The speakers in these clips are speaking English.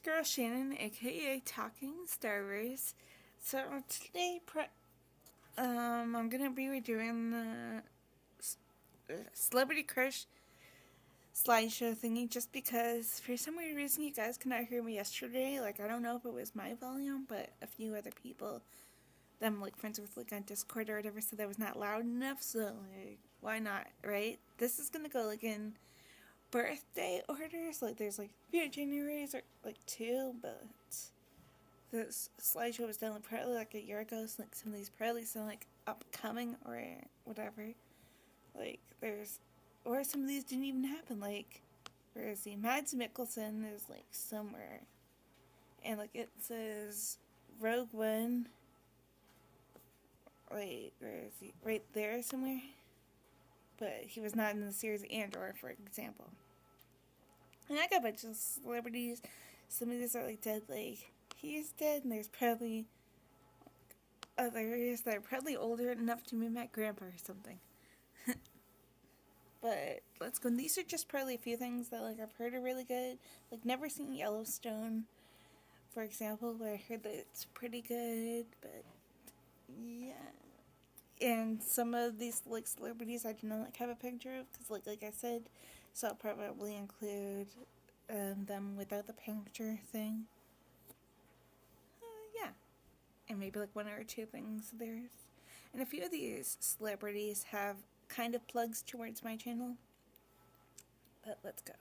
girl Shannon, aka Talking Star Wars. So today, I'm gonna be redoing the Celebrity Crush slideshow thingy, just because for some weird reason you guys could not hear me yesterday. Like, I don't know if it was my volume, but a few other people that I'm like friends with, like on Discord or whatever, said that was not loud enough. So like, why not, right? This is gonna go like in birthday orders. Like, there's like a few Januaries or like two, but this slideshow was done like probably like a year ago, so like some of these probably sound like upcoming or whatever. Like, there's, or some of these didn't even happen. Like, where is he? Mads Mikkelsen is like somewhere, and like it says Rogue One. Wait, where is he? Right there somewhere. But he was not in the series Andor, for example. And I got a bunch of celebrities. Some of these are like dead. Like, he's dead, and there's probably others that are probably older enough to be my grandpa or something. But let's go. These are just probably a few things that like I've heard are really good. Like, never seen Yellowstone, for example, but I heard that it's pretty good. But yeah, and some of these like celebrities I do not like have a picture of, because like I said, so I'll probably include them without the picture thing. Yeah, and maybe like one or two things of theirs. And a few of these celebrities have kind of plugs towards my channel. But let's go.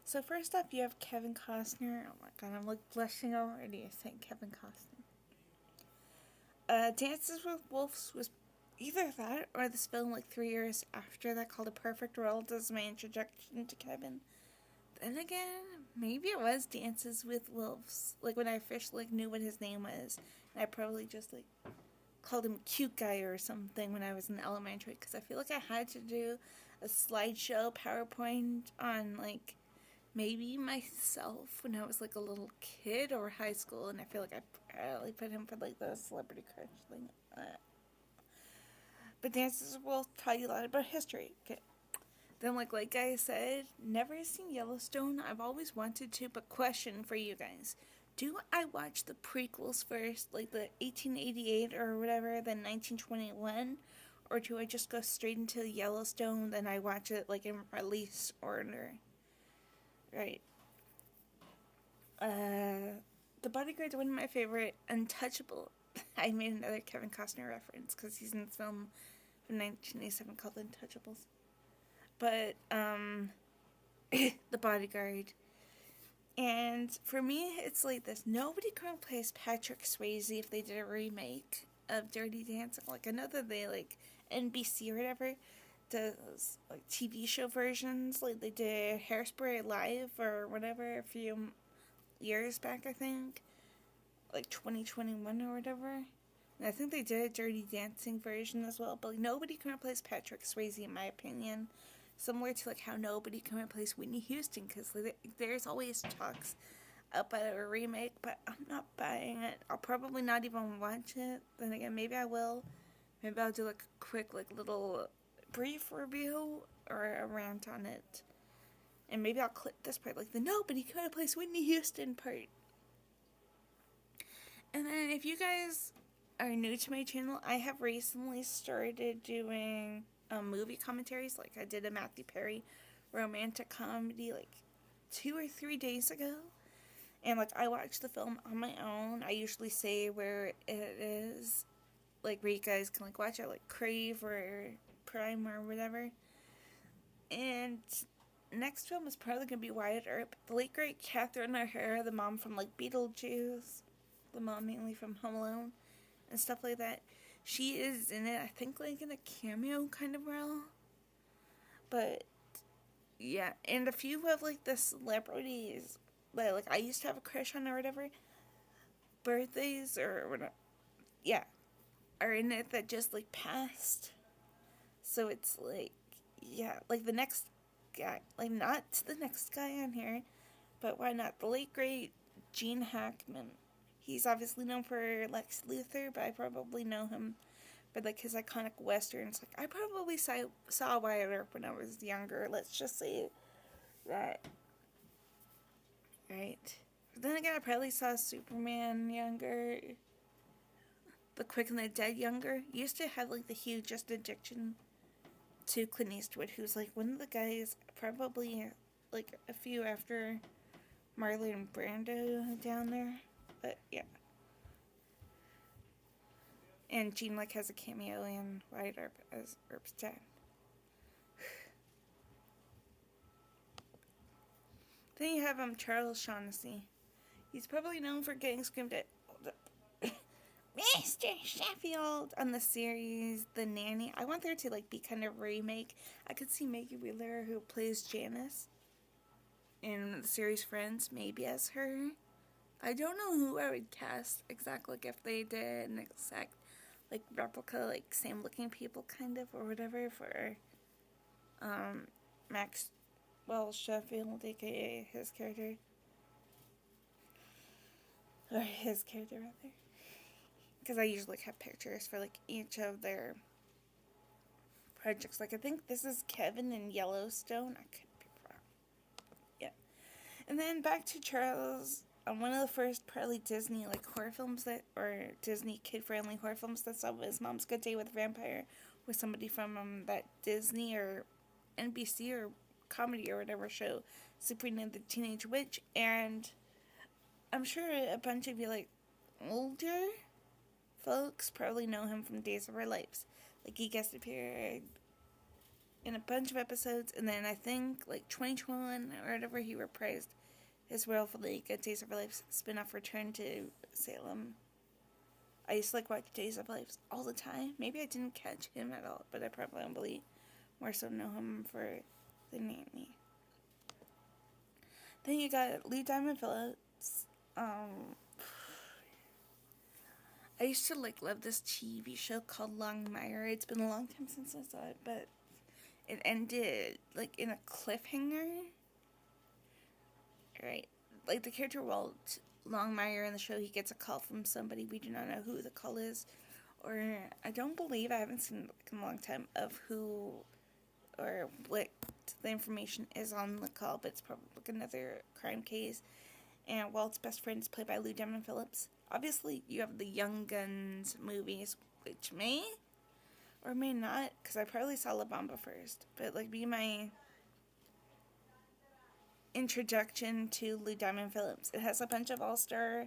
So first up, you have Kevin Costner. Oh my god, I'm like blushing already saying Kevin Costner. Dances with Wolves was either that or this film like 3 years after that called A Perfect World as my introduction to Kevin. Then again, maybe it was Dances with Wolves, like when I officially like knew what his name was, and I probably just like called him Cute Guy or something when I was in elementary, because I feel like I had to do a slideshow PowerPoint on like maybe myself when I was like a little kid or high school, and I feel like I probably put him for like the celebrity crush thing. But dances will tell you a lot about history. Okay. Then like I said, never seen Yellowstone. I've always wanted to, but question for you guys. Do I watch the prequels first, like the 1888 or whatever, then 1921? Or do I just go straight into Yellowstone, then I watch it like in release order? Right. The Bodyguard's one of my favorite. Untouchable. I made another Kevin Costner reference because he's in this film from 1987 called Untouchables. But, The Bodyguard. And for me, it's like this. Nobody can replace Patrick Swayze if they did a remake of Dirty Dancing. Like, I know that they, like, NBC or whatever does, like, TV show versions. Like, they did Hairspray Live or whatever a few years back, I think. Like, 2021 or whatever. And I think they did a Dirty Dancing version as well. But like, nobody can replace Patrick Swayze, in my opinion. Similar to like how nobody can replace Whitney Houston, because like, there's always talks about a remake, but I'm not buying it. I'll probably not even watch it. Then again, maybe I will. Maybe I'll do like a quick like little brief review or a rant on it. And maybe I'll clip this part, like the nobody can replace Whitney Houston part. And then if you guys are new to my channel, I have recently started doing movie commentaries. Like, I did a Matthew Perry romantic comedy like 2 or 3 days ago, and like I watched the film on my own. I usually say where it is, like where you guys can like watch it, like Crave or Prime or whatever. And next film is probably gonna be Wyatt Earp. The late great Catherine O'Hara, the mom from like Beetlejuice, the mom mainly from Home Alone and stuff like that. She is in it, I think, like in a cameo kind of role. But yeah, and a few of like the celebrities that like I used to have a crush on or whatever, birthdays or whatever, yeah, are in it that just like passed. So it's like, yeah, like the next guy, like not the next guy on here, but why not the late great Gene Hackman. He's obviously known for Lex Luthor, but I probably know him for like his iconic westerns. Like, I probably saw Wyatt Earp when I was younger. Let's just say that. Right. Then then again, I probably saw Superman younger, The Quick and the Dead younger. He used to have like the hugest addiction to Clint Eastwood, who's like one of the guys, probably like a few after Marlon Brando down there. But yeah. And Gene like has a cameo in Wyatt Earp as Earp's dad. Then you have Charles Shaughnessy. He's probably known for getting screamed at Mr. Sheffield on the series The Nanny. I want there to like be kind of a remake. I could see Maggie Wheeler, who plays Janice in the series Friends, maybe as her. I don't know who I would cast exactly, like if they did an exact like replica, like same looking people kind of or whatever for Maxwell Sheffield, aka his character. Or his character rather. Because I usually have pictures for like each of their projects. Like I think this is Kevin in Yellowstone. I could be wrong. Yeah. And then back to Charles. One of the first probably Disney like horror films that, or Disney kid friendly horror films that saw was Mom's Good Day with a Vampire, with somebody from that Disney or NBC or comedy or whatever show, Sabrina the Teenage Witch. And I'm sure a bunch of you like older folks probably know him from Days of Our Lives. Like he guest appeared in a bunch of episodes, and then I think like 2021 or whatever he reprised his role for the Days of Our Lives spin-off Return to Salem. I used to like watch Days of Our Lives all the time. Maybe I didn't catch him at all, but I probably more so know him for The Nanny. Then you got Lou Diamond Phillips. I used to like love this TV show called Longmire. It's been a long time since I saw it, but it ended like in a cliffhanger. Right, like the character Walt Longmire in the show, he gets a call from somebody. We do not know who the call is, or I don't believe, I haven't seen it like in a long time, of who or what the information is on the call, but it's probably like another crime case. And Walt's best friend is played by Lou Diamond Phillips. Obviously, you have the Young Guns movies, which may or may not, because I probably saw La Bamba first, but like be my introduction to Lou Diamond Phillips. It has a bunch of all-star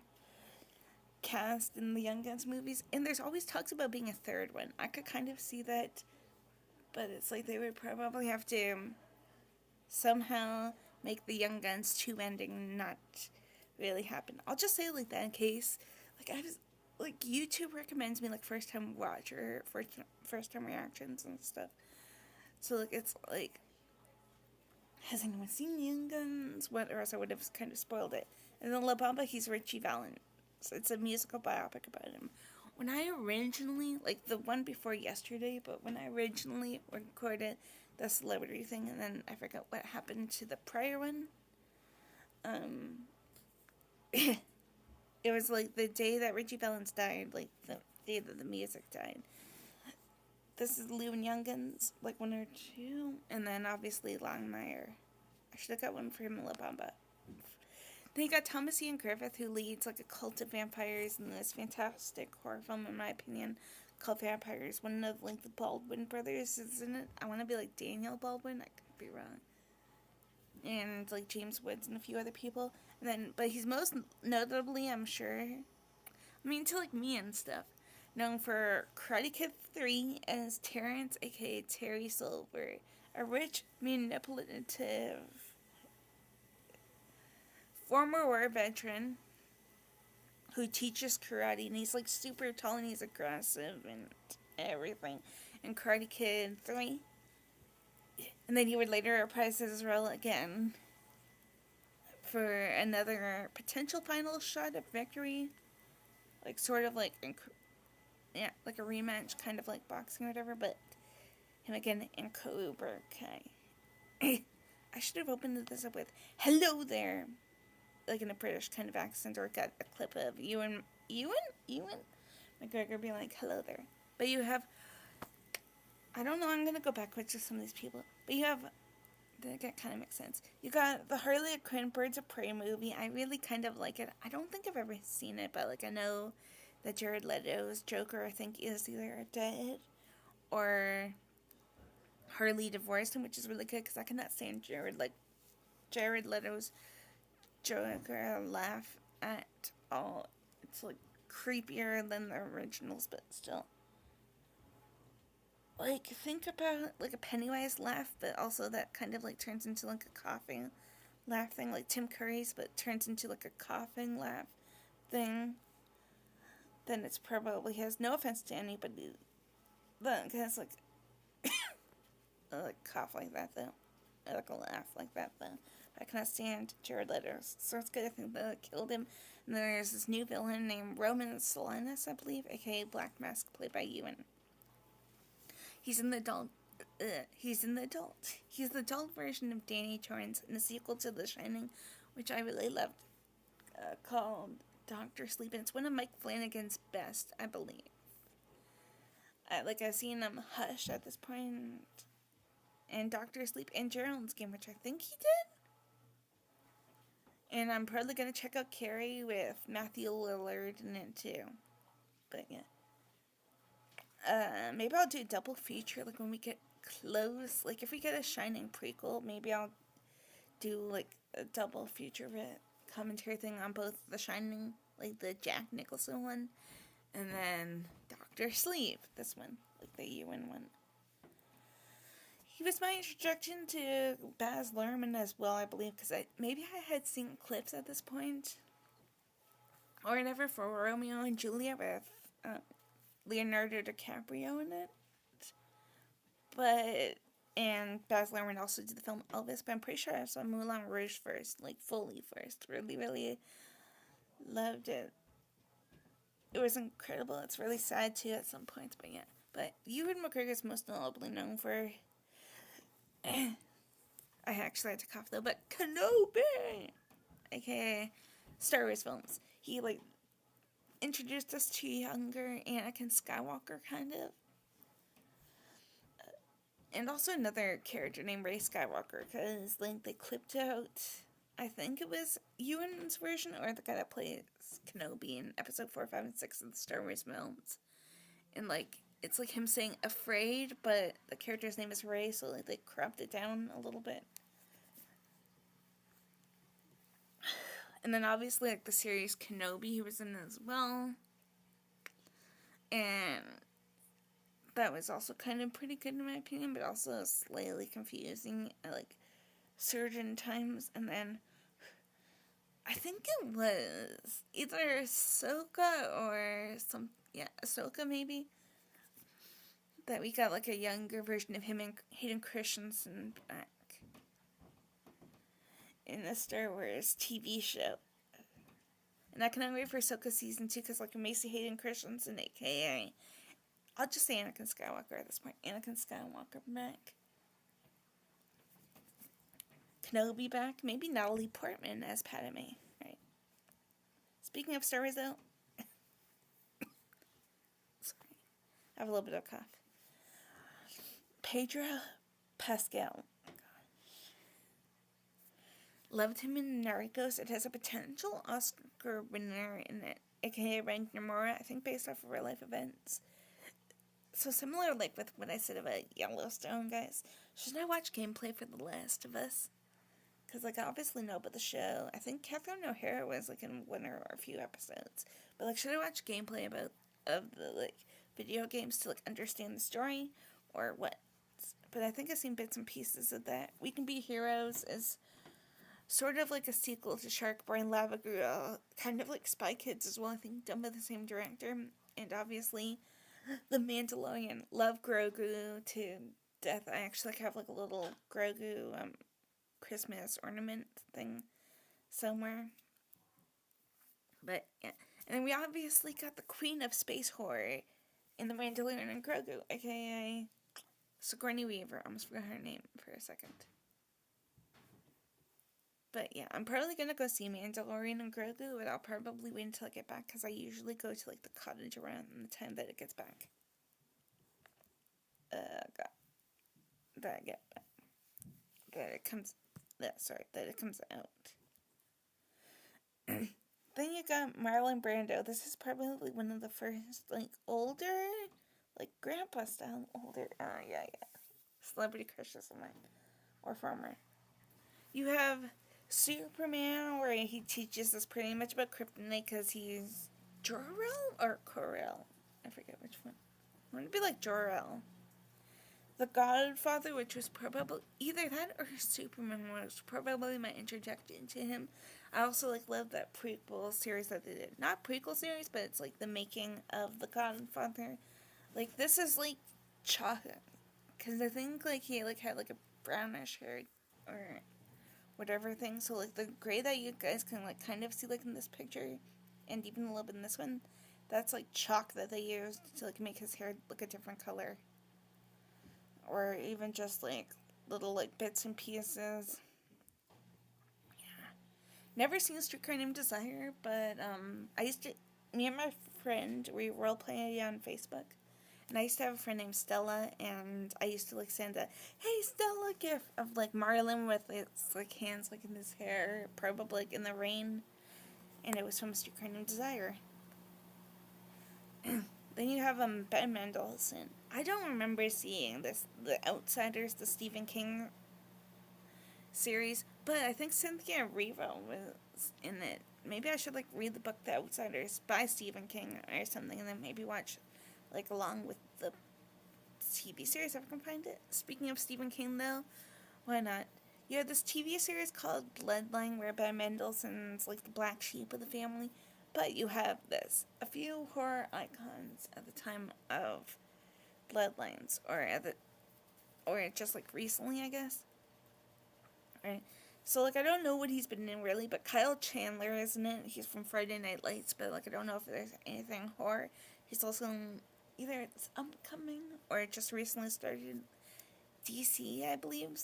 cast in the Young Guns movies, and there's always talks about being a third one. I could kind of see that, but it's like they would probably have to somehow make the Young Guns 2 ending not really happen. I'll just say like that in case, like I just, like YouTube recommends me like first time watch or first time reactions and stuff. So like it's like, has anyone seen Young Guns? What, or else I would have kind of spoiled it. And then La Bamba, he's Richie Valens. So it's a musical biopic about him. When I originally, like the one before yesterday, but when I originally recorded the celebrity thing, and then I forgot what happened to the prior one. It was like the day that Richie Valens died, like the day that the music died. This is Lou and Young Guns, like 1 or 2, and then obviously Longmire. I should have got one for him in La Bamba. Then you got Thomas Ian Griffith, who leads like a cult of vampires in this fantastic horror film, in my opinion, called Vampires. One of like the Baldwin brothers is in it. I want to be like Daniel Baldwin. I could be wrong. And like James Woods and a few other people. And then, but he's most notably, I'm sure, to like me and stuff, known for Karate Kid 3 as Terrence, aka Terry Silver, a rich, manipulative former war veteran who teaches karate, and he's like super tall and he's aggressive and everything in Karate Kid 3. And then he would later reprise his role again for another potential final shot of victory, like sort of like like a rematch, kind of like boxing or whatever, but him again in Cobra Kai. I should have opened this up with "Hello there," like in a British kind of accent, or got a clip of Ewan McGregor being like "Hello there." But you have, I don't know, I'm gonna go backwards to some of these people, but you have that kind of makes sense. You got the Harley Quinn Birds of Prey movie. I really kind of like it. I don't think I've ever seen it, but like I know that Jared Leto's Joker, I think, is either dead or Harley divorced him, which is really good because I cannot stand Jared Leto's Joker laugh at all. It's like creepier than the originals, but still. Like, think about like a Pennywise laugh, but also that kind of like turns into like a coughing laugh thing, like Tim Curry's, but turns into like a coughing laugh thing. Then it's probably has no offense to anybody, but it has like cough like that though, like a laugh like that though. I cannot stand Jared Leto, so it's good I think that killed him. And then there's this new villain named Roman Salinas, I believe, aka Black Mask, played by Ewan. He's in the adult. He's the adult version of Danny Torrance in the sequel to The Shining, which I really loved, called Doctor Sleep, and it's one of Mike Flanagan's best, I believe. I've seen Hush at this point, and Doctor Sleep, and Gerald's Game, which I think he did. And I'm probably gonna check out Carrie with Matthew Lillard in it too. But yeah. Maybe I'll do a double feature, like, when we get close. Like, if we get a Shining prequel, maybe I'll do, like, a double feature commentary thing on both The Shining, like, the Jack Nicholson one, and then Doctor Sleep, this one, like, the Ewan one. He was my introduction to Baz Luhrmann as well, I believe, because maybe I had seen clips at this point, or whatever, for Romeo and Juliet with, Leonardo DiCaprio in it. And Baz Luhrmann also did the film Elvis, but I'm pretty sure I saw Moulin Rouge first, like fully first. Really, really loved it. It was incredible. It's really sad too at some points, but yeah. But Ewan McGregor is most notably known for... I actually had to cough though, but Kenobi! aka Star Wars films. He, like, introduced us to younger Anakin Skywalker, kind of. And also another character named Rey Skywalker, because, like, they clipped out, I think it was Ewan's version, or the guy that plays Kenobi in episode 4, 5, and 6 of the Star Wars films. And, like, it's like him saying afraid, but the character's name is Rey, so, like, they cropped it down a little bit. And then, obviously, like, the series Kenobi, he was in as well. And that was also kind of pretty good in my opinion, but also slightly confusing at, like, certain times. And then I think it was either Ahsoka or Ahsoka maybe, that we got, like, a younger version of him and Hayden Christensen back in the Star Wars TV show. And I cannot wait for Ahsoka season 2, because, like, Macy Hayden Christensen, aka, I'll just say Anakin Skywalker at this point. Anakin Skywalker back. Kenobi back. Maybe Natalie Portman as Padme. Right. Speaking of Star Wars, though. Sorry. I have a little bit of a cough. Pedro Pascal. Loved him in Narcos. It has a potential Oscar winner in it, aka Rank Namora, I think based off of real life events. So similar, like, with what I said about Yellowstone, guys. Should I watch gameplay for The Last of Us? Because, like, I obviously know about the show. I think Catherine O'Hara was, like, in one or a few episodes. But, like, should I watch gameplay of the, like, video games to, like, understand the story? Or what? But I think I've seen bits and pieces of that. We Can Be Heroes is sort of like a sequel to Shark Boy and Lava Girl, kind of like Spy Kids as well, I think, done by the same director. And obviously, The Mandalorian. Love Grogu to death. I actually have, like, a little Grogu Christmas ornament thing somewhere. But yeah. And then we obviously got the Queen of Space Horror in The Mandalorian and Grogu, aka Sigourney Weaver. I almost forgot her name for a second. But yeah, I'm probably gonna go see Mandalorian and Grogu, but I'll probably wait until I get back, because I usually go to, like, the cottage around the time that it gets back. that it comes out. Then you got Marlon Brando. This is probably one of the first, like, older, like, grandpa style older, yeah, celebrity crushes of mine, or former. You have Superman, where he teaches us pretty much about kryptonite because he's Jor-El or Kor-El? I forget which one. I want to be like Jor-El. The Godfather, which was probably either that or Superman, was probably my introduction to him. I also like love that prequel series that they did. Not prequel series, but it's like the making of The Godfather. Like, this is like chocolate, because I think like he like had like a brownish hair or whatever thing. So like the gray that you guys can like kind of see like in this picture, and even a little bit in this one, that's like chalk that they used to like make his hair look a different color. Or even just like little like bits and pieces. Yeah. Never seen Streetcar Named Desire, but me and my friend, we role play on Facebook. And I used to have a friend named Stella, and I used to like send a "Hey Stella" gif of like Marlon with his like hands like in his hair, probably like in the rain, and it was from Streetcar Named Desire. Then you have Ben Mendelsohn. I don't remember seeing The Outsiders, the Stephen King series, but I think Cynthia Erivo was in it. Maybe I should like read the book The Outsiders by Stephen King or something, and then maybe watch like along with the TV series if I can find it. Speaking of Stephen King, though, why not? You have this TV series called Bloodline, where Ben Mendelsohn's like the black sheep of the family. But you have a few horror icons at the time of Bloodlines, or just like recently, I guess. Right. So like I don't know what he's been in really, but Kyle Chandler is in it. He's from Friday Night Lights, but like I don't know if there's anything horror. He's also in either it's upcoming or it just recently started DC, I believe.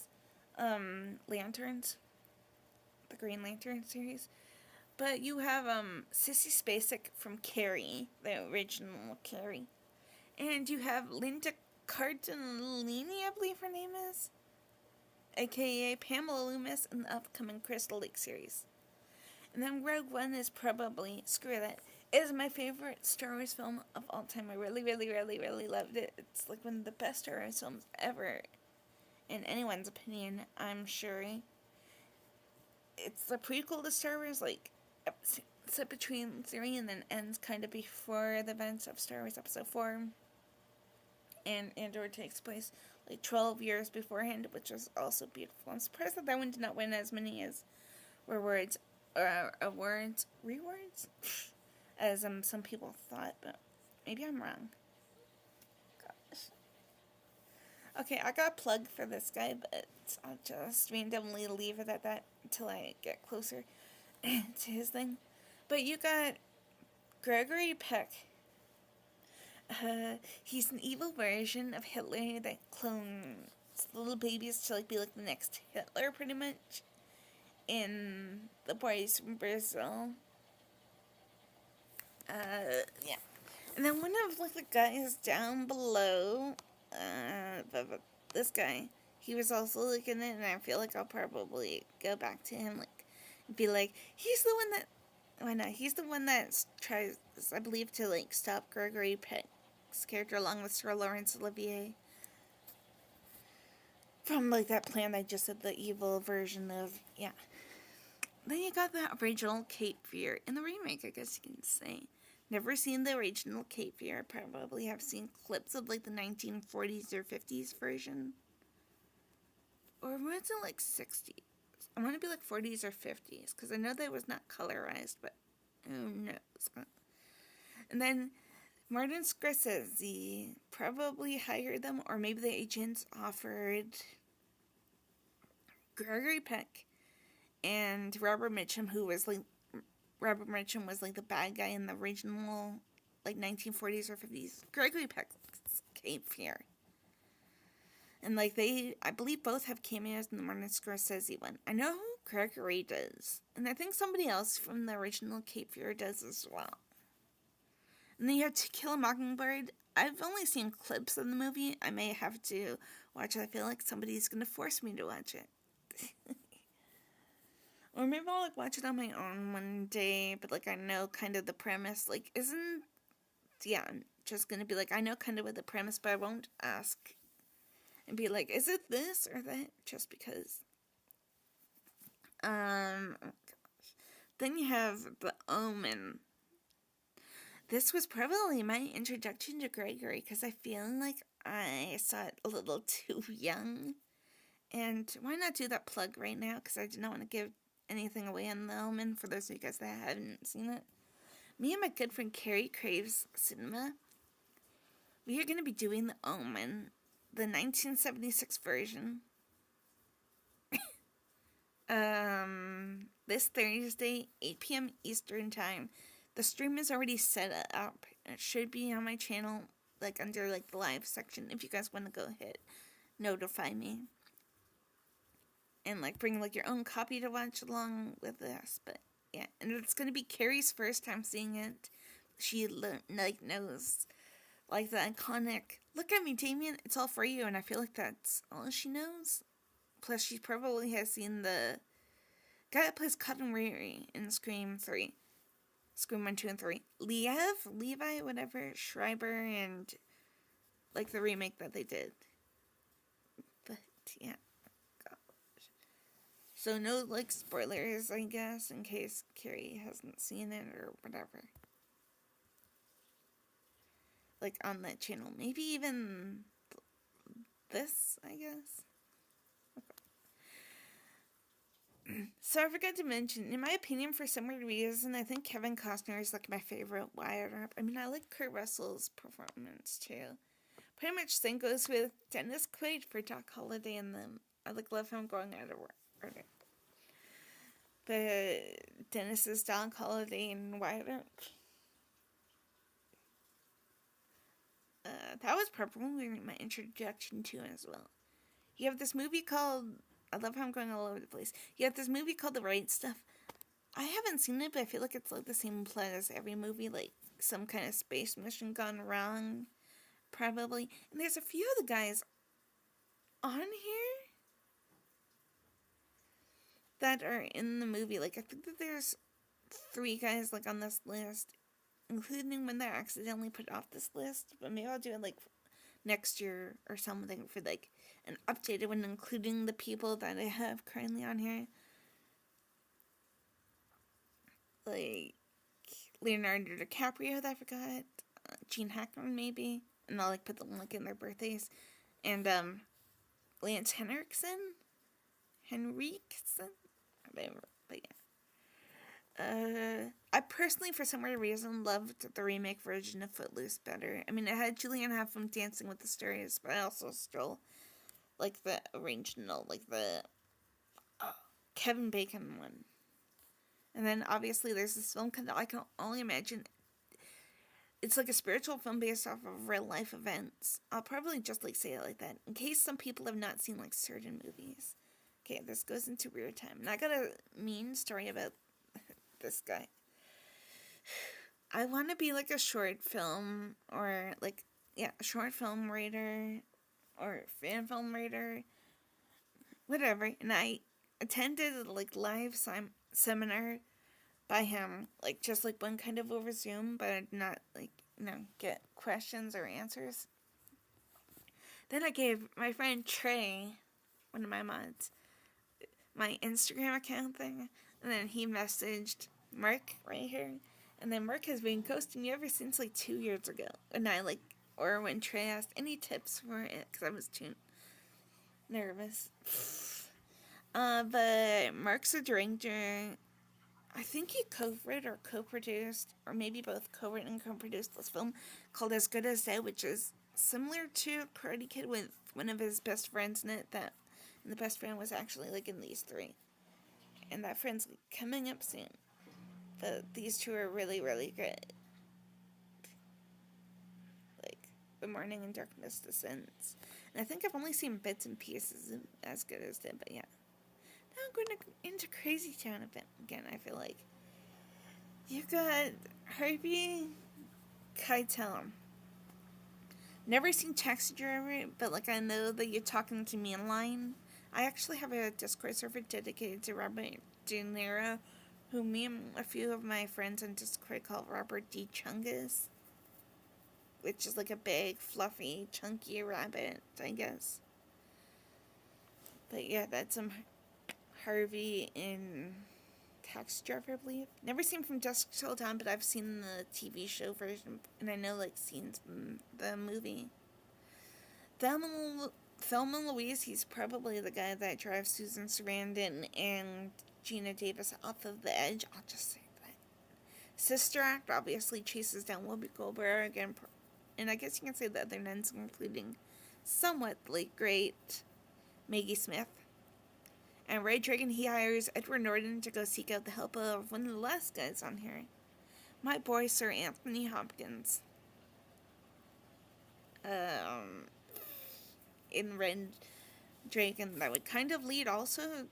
Lanterns, the Green Lantern series. But you have Sissy Spacek from Carrie, the original Carrie. And you have Linda Cardellini, I believe her name is, aka Pamela Loomis, in the upcoming Crystal Lake series. And then Rogue One is probably, screw that, is my favorite Star Wars film of all time. I really, really, really, really loved it. It's like one of the best Star Wars films ever, in anyone's opinion, I'm sure. It's the prequel to Star Wars, like, set between 3 and then ends kind of before the events of Star Wars Episode 4. And Andor takes place like 12 years beforehand, which is also beautiful. I'm surprised that one did not win as many as rewards as some people thought, but maybe I'm wrong. Gosh. Okay, I got a plug for this guy, but I'll just randomly leave it at that until I get closer to his thing. But you got Gregory Peck. He's an evil version of Hitler that clones little babies to like be like the next Hitler, pretty much. In The Boys from Brazil. Yeah. And then one of like the guys down below, this guy, he was also like in it, and I feel like I'll probably go back to him, like, and be like, he's the one that. Why not? He's the one that tries, I believe, to like stop Gregory Peck's character along with Sir Laurence Olivier from like that plan I just said, the evil version of, yeah. Then you got the original Cape Fear in the remake, I guess you can say. Never seen the original Cape Fear. I probably have seen clips of like the 1940s or 50s version. Or was it like 60s? I want to be like 40s or 50s, because I know that it was not colorized, but who knows? And then Martin Scorsese probably hired them, or maybe the agents offered Gregory Peck and Robert Mitchum, who was like, Robert Mitchum was like the bad guy in the original like 1940s or 50s Gregory Peck's Cape Fear. And like I believe both have cameos in the Martin Scorsese one. I know Gregory does, and I think somebody else from the original Cape Fear does as well. And then you have To Kill a Mockingbird. I've only seen clips of the movie. I may have to watch it. I feel like somebody's going to force me to watch it, Or maybe I'll like watch it on my own one day, but like I know kind of the premise. Like, isn't I'm just gonna be like, I know kind of what the premise, but I won't ask and be like, is it this or that? Just because. Oh gosh. Then you have The Omen. This was probably my introduction to Gregory because I feel like I saw it a little too young. And why not do that plug right now? Because I do not want to give anything away on The Omen for those of you guys that haven't seen it. Me and my good friend Carrie Craves Cinema, we are going to be doing The Omen, the 1976 version. This Thursday, 8 p.m. Eastern Time. The stream is already set up. It should be on my channel, like under like the live section. If you guys want to go hit notify me. And like bring like your own copy to watch along with us. But yeah, and it's gonna be Carrie's first time seeing it. She like knows like the iconic "Look at me, Damien, it's all for you," and I feel like that's all she knows. Plus, she probably has seen the guy that plays Cotton Weary in Scream 3. Scream 1, 2, and 3. Levi, whatever, Schreiber, and like the remake that they did. But yeah. Gosh. So no like spoilers, I guess, in case Carrie hasn't seen it or whatever. Like on that channel. Maybe even this, I guess. So I forgot to mention, in my opinion, for some weird reason, I think Kevin Costner is like my favorite Wyatt Earp. I mean, I like Kurt Russell's performance too. Pretty much same goes with Dennis Quaid for Doc Holliday and them. I like love him going out of order. But Dennis's Doc Holliday and Wyatt Earp. That was probably my introduction to it as well. You have this movie called, I love how I'm going all over the place. You have this movie called The Right Stuff. I haven't seen it, but I feel like it's like the same plot as every movie, like some kind of space mission gone wrong, probably. And there's a few of the guys on here that are in the movie. Like, I think that there's 3 guys like on this list, including when they're accidentally put off this list. But maybe I'll do it like next year or something for like an updated one, including the people that I have currently on here. Like Leonardo DiCaprio that I forgot, Gene Hackman maybe, and I'll like put them like in their birthdays, and Lance Henriksen, whatever. But yeah, I personally, for some weird reason, loved the remake version of Footloose better. I mean, it had Julianne Hough from Dancing with the Stars, but I also still like the original, like the Kevin Bacon one. And then obviously there's this film that I can only imagine. It's like a spiritual film based off of real life events. I'll probably just like say it like that in case some people have not seen like certain movies. Okay, this goes into weird time. And I got a mean story about this guy. I want to be like a short film or like, yeah, a short film writer or fan film writer, whatever. And I attended a like live seminar by him, like just like one kind of over Zoom, but I did not like, get questions or answers. Then I gave my friend Trey, one of my mods, my Instagram account thing, and then he messaged Mark right here, and then Mark has been ghosting me ever since like 2 years ago. And I like, or when Trey asked any tips for it, because I was too nervous. But Mark's a director. I think he co-wrote or co-produced, or maybe both co-written and co-produced this film called As Good As Dead, which is similar to Karate Kid with one of his best friends in it, and the best friend was actually like in these 3. And that friend's coming up soon. But these 2 are really, really good. Like, The Morning and Darkness Descends. And I think I've only seen bits and pieces of As Good As Dead, but yeah. Now I'm going into Crazy Town again, I feel like. You got Harvey Keitel. Never seen Taxi Driver, but like I know that you're talking to me in line. I actually have a Discord server dedicated to Robert De Niro, who me and a few of my friends on Discord call Robert D. Chungus, which is like a big, fluffy, chunky rabbit, I guess. But yeah, that's Harvey in Taxi Driver, I believe. Never seen From Dusk Till Dawn, but I've seen the TV show version, and I know like scenes from the movie. Thelma Louise, he's probably the guy that drives Susan Sarandon and Gina Davis off of the edge. I'll just say that. Sister Act obviously chases down Whoopi Goldberg, and I guess you can say the other nuns, including somewhat late great Maggie Smith. And Ray Dragon, he hires Edward Norton to go seek out the help of one of the last guys on here, my boy Sir Anthony Hopkins. In Red Dragon, that would kind of lead also,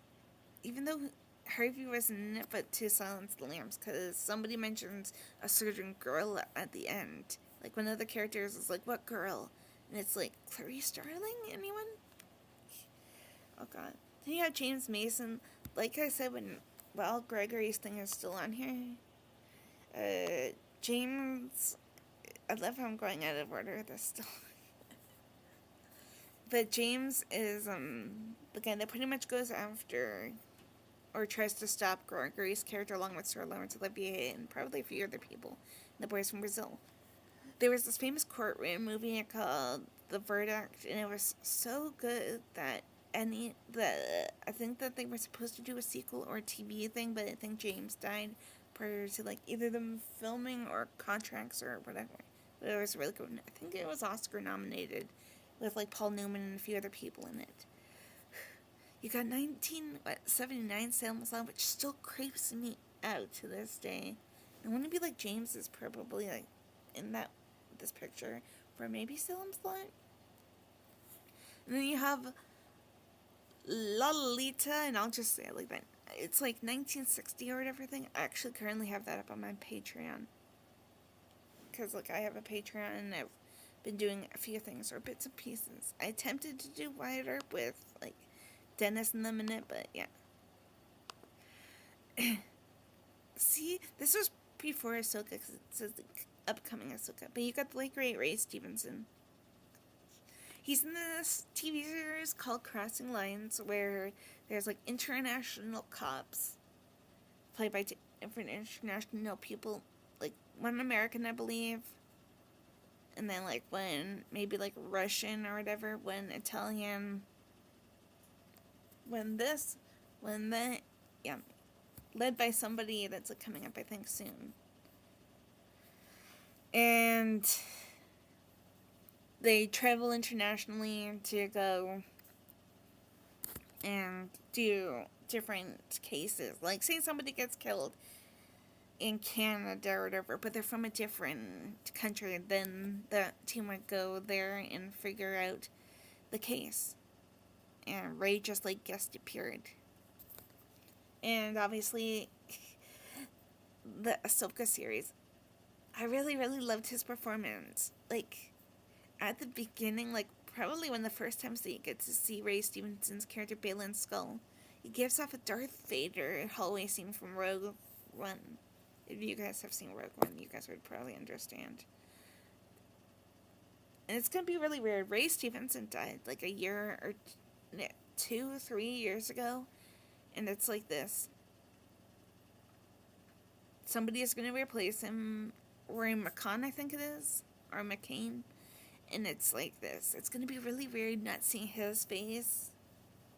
even though Harvey wasn't in it, but to Silence the Lambs, because somebody mentions a certain girl at the end. Like, one of the characters is like, what girl? And it's like, Clarice Starling? Anyone? Oh, God. Then you have James Mason. Like I said, while Gregory's thing is still on here, James... I love how I'm going out of order. This still... But James is the guy that pretty much goes after or tries to stop Gregory's character along with Sir Laurence Olivier and probably a few other people, the boys from Brazil. There was this famous courtroom movie called The Verdict, and it was so good that I think that they were supposed to do a sequel or a TV thing, but I think James died prior to like either them filming or contracts or whatever. But it was really good. I think it was Oscar nominated, with like Paul Newman and a few other people in it. You got 1979 Salem's Lot, which still creeps me out to this day. I want to be like James is probably like in this picture for maybe Salem's Lot. And then you have Lolita, and I'll just say it like that. It's like 1960 or whatever thing. I actually currently have that up on my Patreon. Because like I have a Patreon and I've been doing a few things or bits and pieces. I attempted to do Wyatt Earp with like Dennis and them in it, but yeah. See, this was before Ahsoka because it says the upcoming Ahsoka. But you got the late great Ray Stevenson. He's in this TV series called Crossing Lines, where there's like international cops played by different international people, like one American, I believe. And then, like, one, maybe, like, Russian or whatever, one Italian, yeah, led by somebody that's, like, coming up, I think, soon. And they travel internationally to go and do different cases. Like, say somebody gets killed in Canada or whatever, but they're from a different country, then the team would go there and figure out the case. And Ray just like guest appeared. And obviously the Ahsoka series, I really, really loved his performance. Like at the beginning, like probably one of the first times that you get to see Ray Stevenson's character Baylan Skoll, he gives off a Darth Vader hallway scene from Rogue One. If you guys have seen Rogue One, you guys would probably understand. And it's going to be really weird. Ray Stevenson died like a year or 2, 3 years ago. And it's like this. Somebody is going to replace him. Rory McCann, I think it is. Or McCain. And it's like this. It's going to be really weird not seeing his face.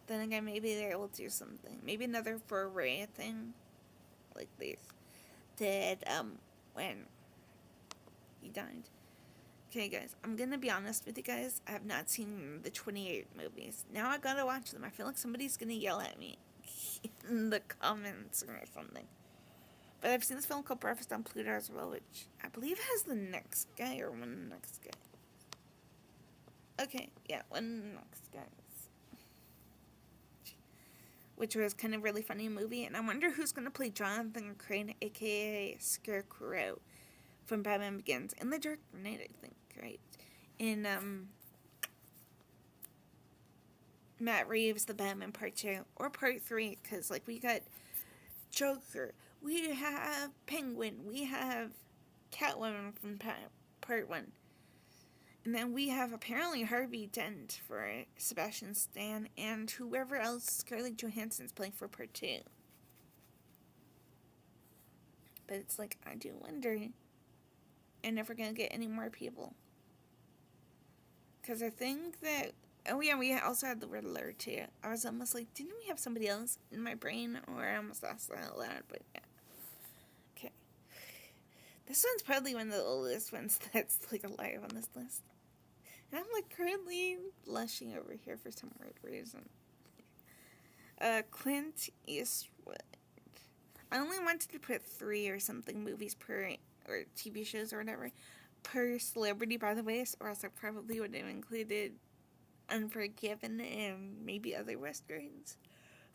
Then again, maybe they will do something. Maybe another for Ray thing. Like this. Did when he died. Okay, guys, I'm gonna be honest with you guys. I have not seen the 28 movies. Now I gotta watch them. I feel like somebody's gonna yell at me in the comments or something. But I've seen this film called Breakfast on Pluto as well, which I believe has the next guy or one next guy. Okay, yeah, one next guy. Which was kind of really funny movie, and I wonder who's going to play Jonathan Crane, aka Scarecrow, from Batman Begins, in The Dark Knight, I think, right? In, Matt Reeves, the Batman Part 2, or Part 3, because, like, we got Joker, we have Penguin, we have Catwoman from Part 1. And then we have apparently Harvey Dent for Sebastian Stan, and whoever else Scarlett Johansson's playing for Part 2. But it's like, I do wonder, I'm never going to get any more people. Because I think that, oh yeah, we also had the Riddler too. I was almost like, didn't we have somebody else in my brain? Or I almost asked that out loud, but yeah. Okay. This one's probably one of the oldest ones that's like alive on this list. And I'm like currently blushing over here for some weird reason. Clint Eastwood. I only wanted to put 3 or something movies per, or TV shows or whatever, per celebrity, by the way, or else I probably would have included Unforgiven and maybe other westerns.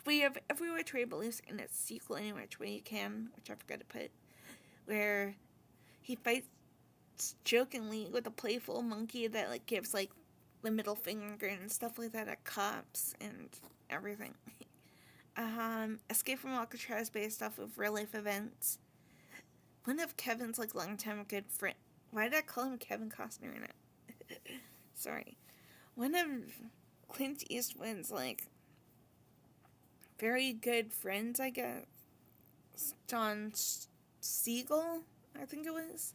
We have Everywhere Trade Blues in its sequel, Any Which Way You Can, which I forgot to put, where he fights jokingly with a playful monkey that like gives like the middle finger and stuff like that at cops and everything. Escape from Alcatraz, based off of real life events. One of Kevin's like longtime good friend. Why did I call him Kevin Costner in it? Sorry. One of Clint Eastwood's like very good friends, I guess. John Siegel, I think it was.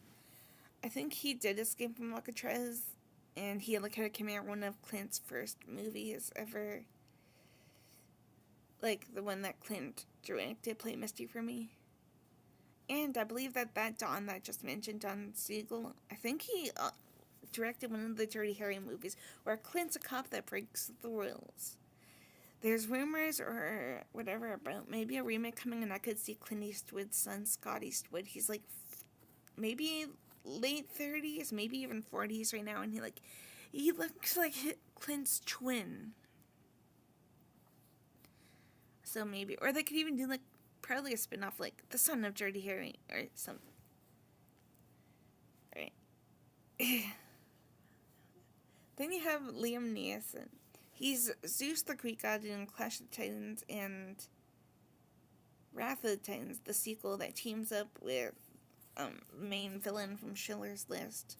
I think he did Escape from Alcatraz, and he like had a cameo in one of Clint's first movies ever. Like the one that Clint directed, Play Misty for Me. And I believe that Don that I just mentioned, Don Siegel, I think he directed one of the Dirty Harry movies where Clint's a cop that breaks the rules. There's rumors or whatever about maybe a remake coming, and I could see Clint Eastwood's son, Scott Eastwood. He's like maybe late 30s, maybe even 40s right now, and he looks like Clint's twin. So maybe, or they could even do like probably a spin-off like The Son of Dirty Harry or something. Right. Then you have Liam Neeson. He's Zeus the Greek god in Clash of the Titans and Wrath of the Titans, the sequel that teams up with main villain from Schindler's List,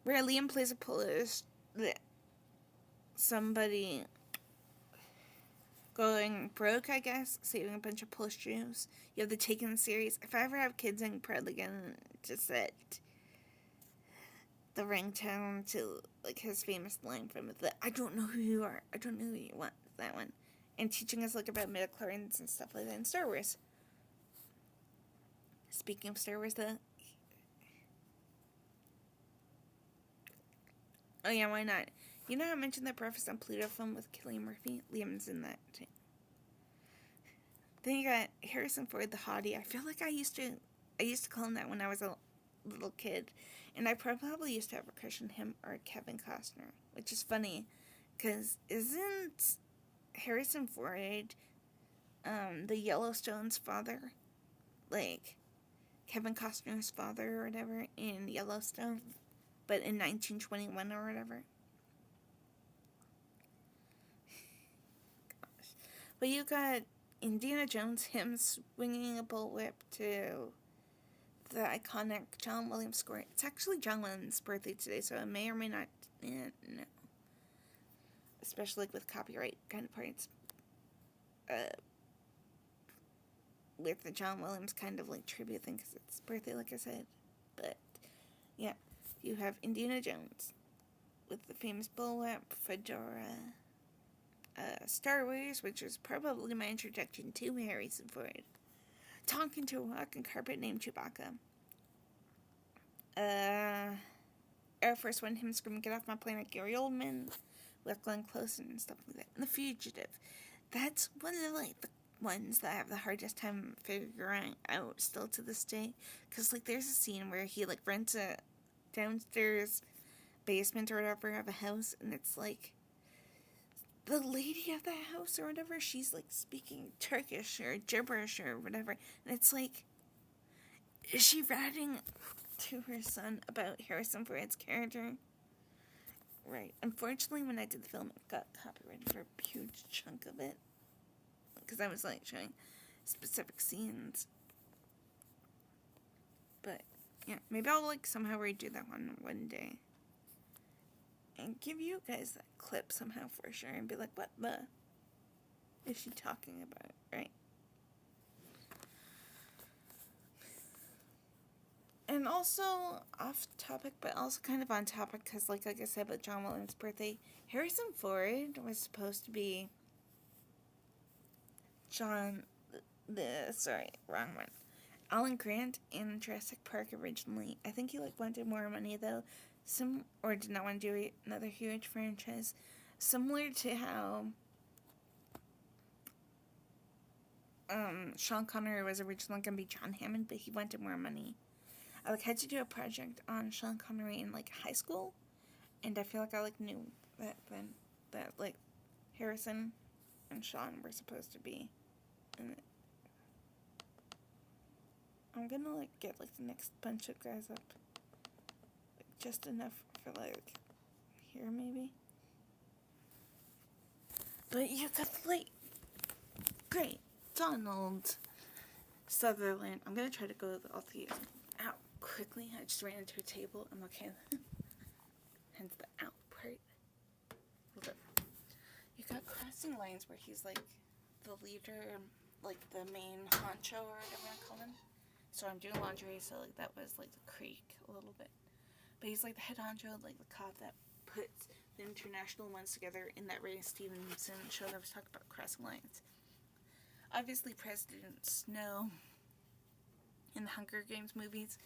where Liam plays a Polish somebody going broke, I guess, saving a bunch of Polish Jews. You have the Taken series. If I ever have kids, I'm probably gonna just set the ringtone to like his famous line from it, I don't know who you are, I don't know who you want, that one, and teaching us like about midichlorians and stuff like that in Star Wars. Speaking of Star Wars, oh yeah, why not? You know how I mentioned that Breakfast on Pluto film with Cillian Murphy? Liam's in that too. Then you got Harrison Ford, the hottie. I feel like I used to call him that when I was a little kid, and I probably used to have a crush on him or Kevin Costner, which is funny, because isn't Harrison Ford the Yellowstone's father? Like, Kevin Costner's father or whatever in Yellowstone, but in 1921 or whatever. Gosh. But you got Indiana Jones, him swinging a bullwhip to the iconic John Williams score. It's actually John Williams' birthday today, so it may or may not, no. Especially with copyright kind of parts. With the John Williams kind of like tribute thing, because it's birthday, like I said. But yeah, you have Indiana Jones with the famous bullwhip, fedora, Star Wars, which was probably my introduction to Harrison Ford, talking to a walking carpet named Chewbacca. Air Force One, him screaming, "Get off my planet," Gary Oldman, with Glenn Close and stuff like that. And The Fugitive. That's one of like the ones that I have the hardest time figuring out still to this day. Because like there's a scene where he like rents a downstairs basement or whatever of a house, and it's like the lady of the house or whatever, she's like speaking Turkish or gibberish or whatever, and it's like, is she ratting to her son about Harrison Ford's character? Right. Unfortunately, when I did the film, it got copyrighted for a huge chunk of it. Because I was, like, showing specific scenes. But, yeah, maybe I'll, like, somehow redo that one day. And give you guys that clip somehow for sure. And be like, what the is she talking about, right? And also, off topic, but also kind of on topic, because, like I said, about John Williams' birthday, Harrison Ford was supposed to be wrong one. Alan Grant in Jurassic Park originally. I think he, like, wanted more money, though, or did not want to do another huge franchise. Similar to how Sean Connery was originally going to be John Hammond, but he wanted more money. I, like, had to do a project on Sean Connery in, like, high school, and I feel like I, like, knew that then, that, like, Harrison and Sean were supposed to be in it. I'm gonna, like, get, like, the next bunch of guys up, like, just enough for, like, here, maybe. But you could, like, great, Donald Sutherland. I'm gonna try to go with all these out quickly. I just ran into a table. I'm okay. Hence the out part. Hold up. You got Crossing Lines where he's like the leader, like the main honcho or whatever I call him. So I'm doing laundry, so like that was like the creek a little bit. But he's like the head honcho, like the cop that puts the international ones together in that Ray Stevenson show that was talking about Crossing Lines. Obviously, President Snow in the Hunger Games movies,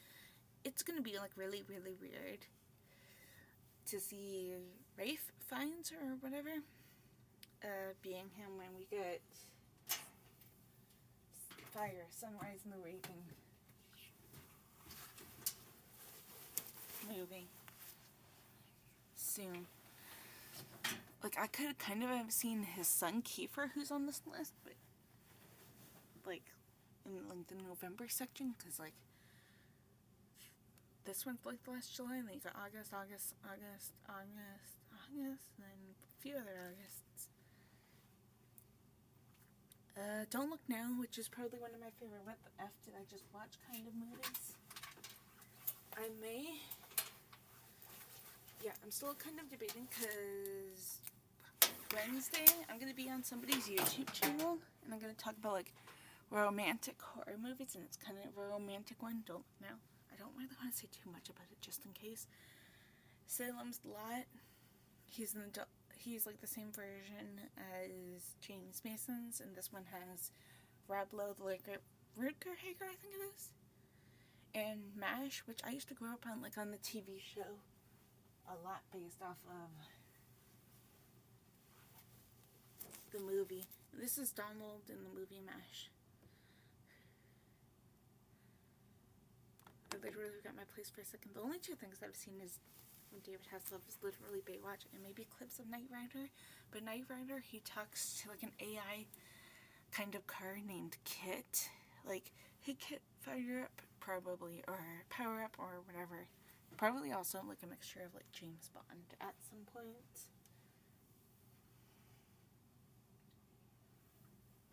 it's gonna be like really, really weird to see Rafe Fiennes or whatever being him when we get Fire, Sunrise and the Raven movie soon. Like, I could kind of have seen his son Kiefer, who's on this list, but like in like the November section, because like this one's like the last July, and then you got August, and then a few other Augusts. Don't Look Now, which is probably one of my favorite What the F Did I Just Watch kind of movies. I'm still kind of debating, because Wednesday I'm going to be on somebody's YouTube channel, and I'm going to talk about like romantic horror movies, and it's kind of a romantic one. Don't Look Now. I don't really want to say too much about it, just in case. Salem's Lot. He's like the same version as James Mason's, and this one has Rob Lowe, the Rutger Hauer, I think it is, and MASH, which I used to grow up on, like on the TV show, a lot based off of the movie. This is Donald in the movie MASH. I literally forgot my place for a second. The only two things I've seen is when David Hasselhoff is literally Baywatch, and maybe clips of Knight Rider. But Knight Rider, he talks to like an AI kind of car named Kit. Like, hey Kit, fire up, probably, or power up, or whatever. Probably also like a mixture of like James Bond at some point.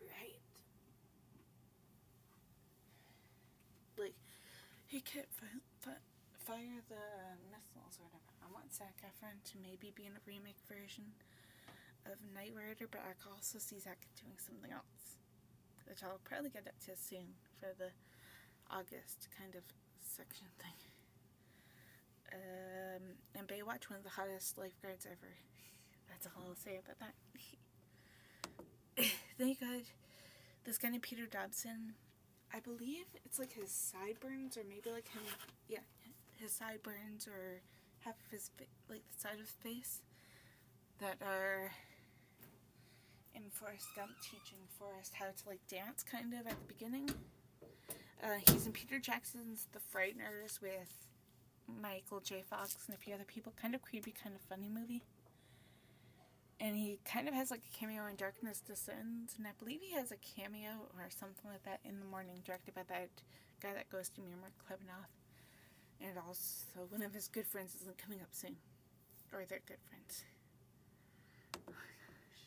Right. Like, hey Kit, fire the missiles or whatever. I want Zac Efron to maybe be in a remake version of Knight Rider, but I can also see Zac doing something else, which I'll probably get up to soon for the August kind of section thing. And Baywatch, one of the hottest lifeguards ever. That's all I'll say about that. Then you got this guy named Peter Dobson. I believe it's like his sideburns, or maybe like him, yeah, his sideburns, or half of his, like the side of his face, that are in Forrest Gump teaching Forrest how to like dance kind of at the beginning. He's in Peter Jackson's The Frighteners with Michael J. Fox and a few other people. Kind of creepy, kind of funny movie. And he kind of has like a cameo in Darkness Descends, and I believe he has a cameo or something like that in The Morning, directed by that guy that goes to Mirror Klebanoff. And also one of his good friends is coming up soon. Or they're good friends. Oh my gosh.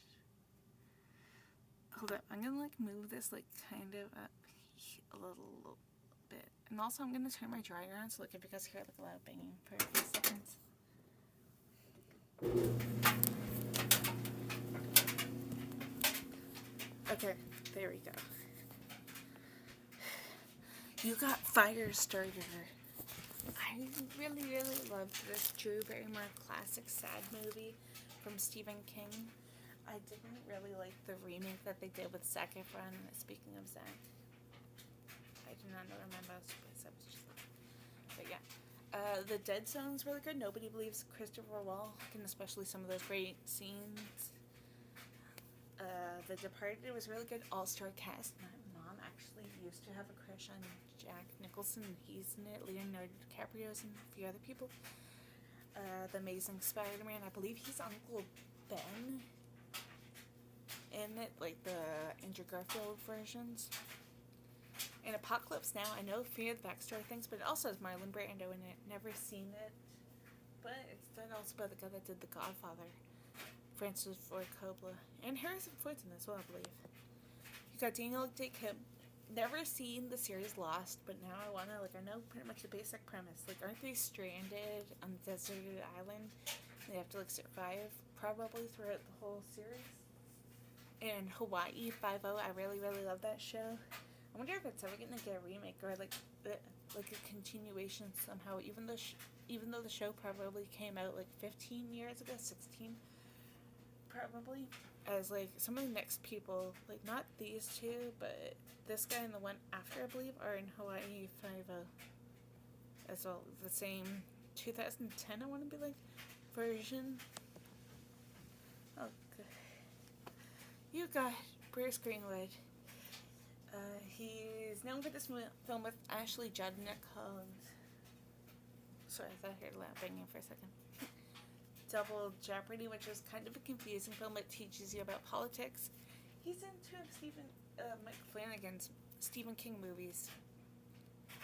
Hold up, I'm gonna like move this like kind of up a little bit. And also I'm gonna turn my dryer on so like if you guys hear like a loud banging for a few seconds. Okay, there we go. You got Firestarter. I really, really loved this Drew Barrymore classic sad movie from Stephen King. I didn't really like the remake that they did with Zac Efron. Speaking of Zac, I do not know where my mouse was. I was just like, but yeah. The Dead Zone's really good. Nobody believes Christopher Walken, especially some of those great scenes. The Departed was really good. All-star cast. My mom actually used to have a crush on Jack Nicholson. He's in it. Leonardo DiCaprio's and a few other people. The Amazing Spider-Man. I believe he's Uncle Ben in it, like the Andrew Garfield versions. And Apocalypse Now. I know few of the backstory things, but it also has Marlon Brando in it. Never seen it, but it's done also by the guy that did The Godfather, Francis Ford Coppola, and Harrison Ford's in this as well, I believe. You got Daniel Day Kim. Never seen the series Lost, but now I wanna, like, I know pretty much the basic premise. Like, aren't they stranded on a deserted island? They have to, like, survive probably throughout the whole series. And Hawaii 5-0, I really, really love that show. I wonder if it's ever gonna get a remake or like a continuation somehow. Even though the show probably came out like 15 years ago, 16, probably. As like some of the next people, like not these two, but this guy and the one after, I believe, are in Hawaii 5-0 as well. The same 2010, I want to be like, version. Oh, good. You got Bruce Greenwood. He's known for this film with Ashley Judd and Nick Collins. Sorry, I thought I heard a loud banging for a second. Double Jeopardy, which is kind of a confusing film that teaches you about politics. He's in two of Mike Flanagan's Stephen King movies.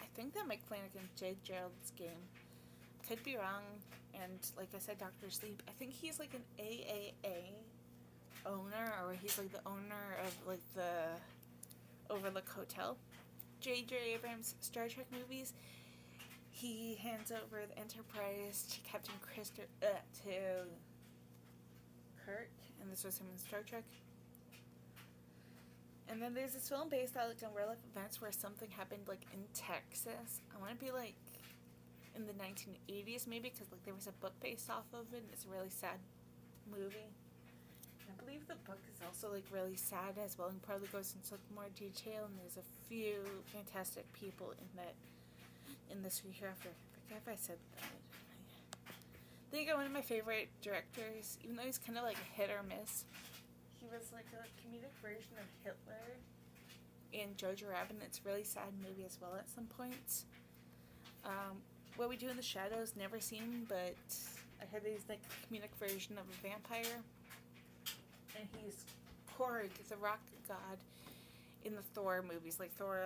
I think that Mike Flanagan's J. Gerald's Game. Could be wrong. And like I said, Dr. Sleep. I think he's like an AAA owner, or he's like the owner of like the Overlook Hotel. J.J. Abrams' Star Trek movies. He hands over the Enterprise to Captain to Kirk, and this was him in Star Trek. And then there's this film based on like on real life events where something happened like in Texas. I want to be like in the 1980s maybe, because like there was a book based off of it, and it's a really sad movie. I believe the book is also like really sad as well, and probably goes into more detail. And there's a few fantastic people in this hereafter. I forget if I said that. I think one of my favorite directors, even though he's kind of like a hit or miss. He was like a comedic version of Hitler in Jojo Rabbit. It's a really sad movie as well at some points. What We Do in the Shadows, never seen, but I heard he's like a comedic version of a vampire. And he's Korg, the rock god, in the Thor movies, like Thor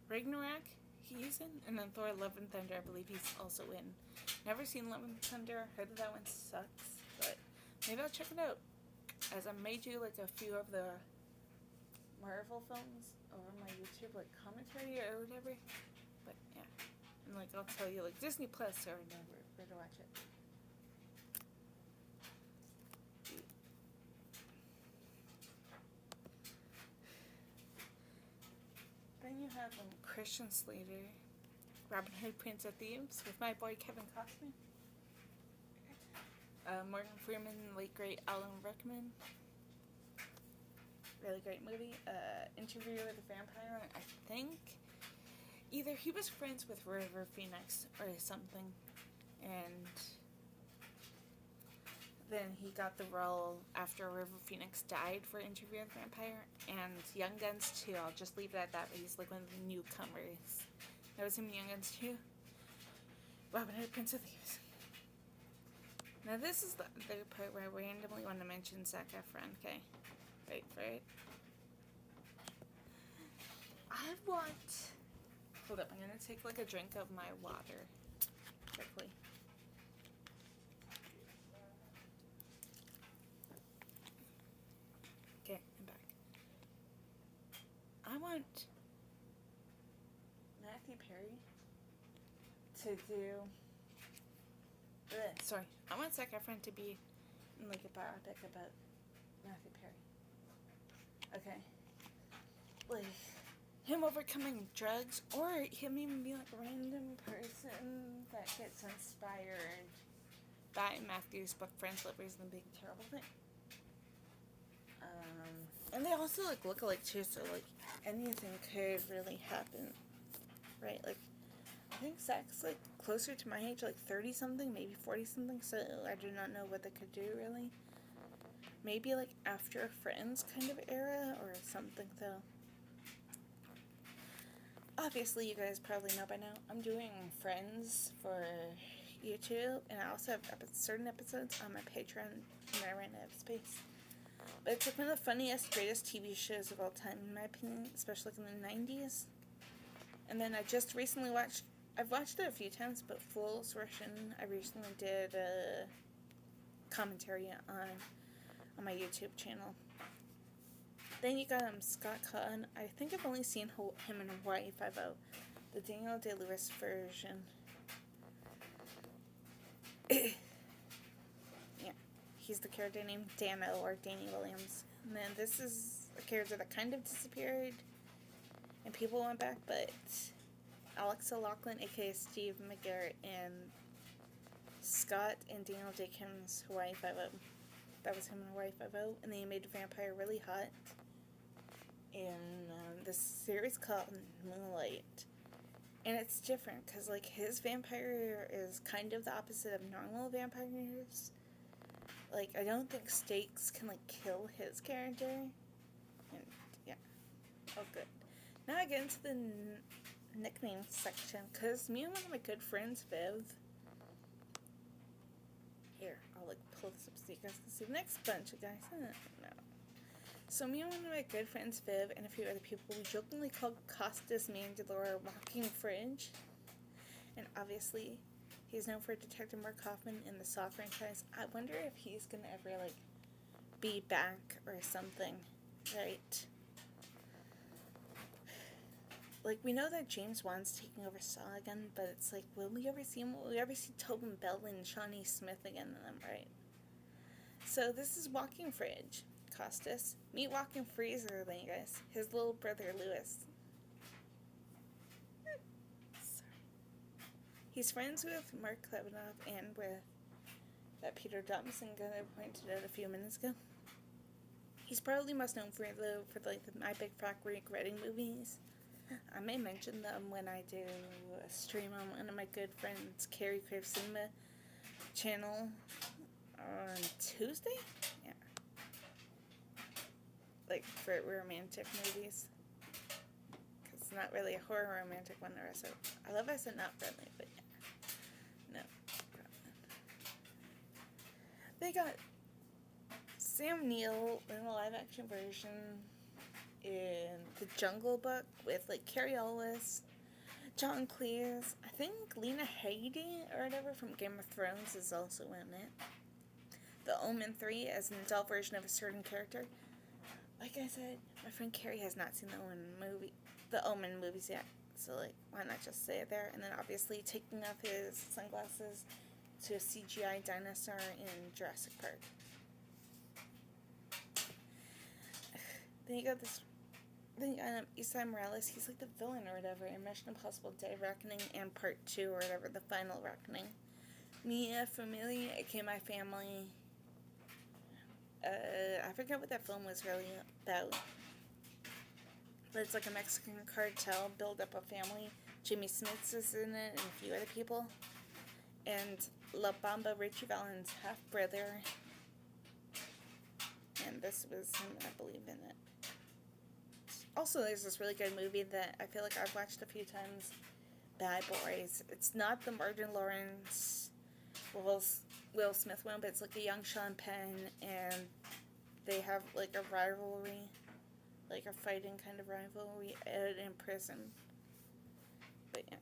Ragnarok, he's in, and then Thor Love and Thunder, I believe he's also in. Never seen Love and Thunder, heard that one sucks, but maybe I'll check it out, as I may do like a few of the Marvel films over my YouTube, like commentary or whatever, but yeah, and like I'll tell you like Disney Plus or whatever, where to watch it. Then you have Christian Slater, Robin Hood, Prince of Thieves, with my boy Kevin Costner. Morgan Freeman, late great Alan Rickman. Really great movie. Interview with a Vampire. I think either he was friends with River Phoenix or something, and then he got the role after River Phoenix died for Interview with a Vampire. And Young Guns 2, I'll just leave it at that, but he's like one of the newcomers. That was him in Young Guns 2. Robin Hood, Prince of Thieves. Now this is the other part where I randomly want to mention Zac Efron, okay? Wait for it. Hold up, I'm gonna take like a drink of my water quickly. want Matthew Perry to do. Sorry, I want Zac Efron to be in like a biopic about Matthew Perry. Okay, like him overcoming drugs, or him even being like a random person that gets inspired by Matthew's book Friends, Lovers, and the Big Terrible Thing. And they also like look alike too, so like anything could really happen, right? Like I think Zach's like closer to my age, like 30 something, maybe 40 something. So I do not know what they could do really. Maybe like after Friends kind of era or something though. Obviously, you guys probably know by now, I'm doing Friends for YouTube, and I also have certain episodes on my Patreon when I ran out of space. But it's like one of the funniest, greatest TV shows of all time, in my opinion, especially like in the 90s. And then I just recently I've watched it a few times, but Fool's version, I recently did a commentary on my YouTube channel. Then you got Scott Cawthon. I think I've only seen him in Hawaii Five-0, the Daniel Day-Lewis version. Yeah, he's the character named Dano, or Danny Williams. And then this is a character that kind of disappeared, and people went back, but Alexa Laughlin, aka Steve McGarrett, and Scott and Daniel Day Kim's Hawaii Five-0. That was him in Hawaii Five-0, and then he made a vampire really hot in this series called Moonlight. And it's different, because like his vampire is kind of the opposite of normal vampires. Like, I don't think Stakes can like kill his character. And yeah. Oh, good. Now I get into the nickname section, because me and one of my good friends, Viv. Here, I'll like pull this up so you guys can see the next bunch of guys. No. So me and one of my good friends, Viv, and a few other people, we jokingly called Costas Mandalore Walking Fridge. And obviously, he's known for Detective Mark Hoffman in the Saw franchise. I wonder if he's gonna ever like be back or something, right? Like, we know that James Wan's taking over Saw again, but it's like, will we ever see him? Will we ever see Tobin Bell and Shawnee Smith again in them, right? So this is Walking Fridge. Costas. Meet Walking Freezer, then, you guys. His little brother, Lewis. Sorry. He's friends with Mark Klebanoff and with that Peter Dobson guy I pointed out a few minutes ago. He's probably most known for the My Big Fat Greek Wedding movies. I may mention them when I do a stream on one of my good friends, Carrie Crave Cinema channel on Tuesday? Yeah. Like, for romantic movies. Because it's not really a horror romantic one, or so. I love I said not friendly, but yeah. No. They got Sam Neill in the live action version in The Jungle Book with like Carrie Ellis, John Cleese. I think Lena Headey or whatever from Game of Thrones is also in it. The Omen 3 as an adult version of a certain character. Like I said, my friend Carrie has not seen the Omen movies yet. So like, why not just say it there? And then obviously taking off his sunglasses to a CGI dinosaur in Jurassic Park. Then you got Isai Morales. He's like the villain or whatever in Mission Impossible Dead Reckoning and Part 2 or whatever, the final reckoning. Mia Familia, aka My Family. I forget what that film was really about. But it's like a Mexican cartel build up a family. Jimmy Smits is in it and a few other people. And La Bamba, Richie Valens' half brother. And this was him, I believe, in it. Also, there's this really good movie that I feel like I've watched a few times. Bad Boys. It's not the Martin Lawrence, Will Smith one, but it's like a young Sean Penn, and they have like a rivalry, like a fighting kind of rivalry out in prison. But yeah.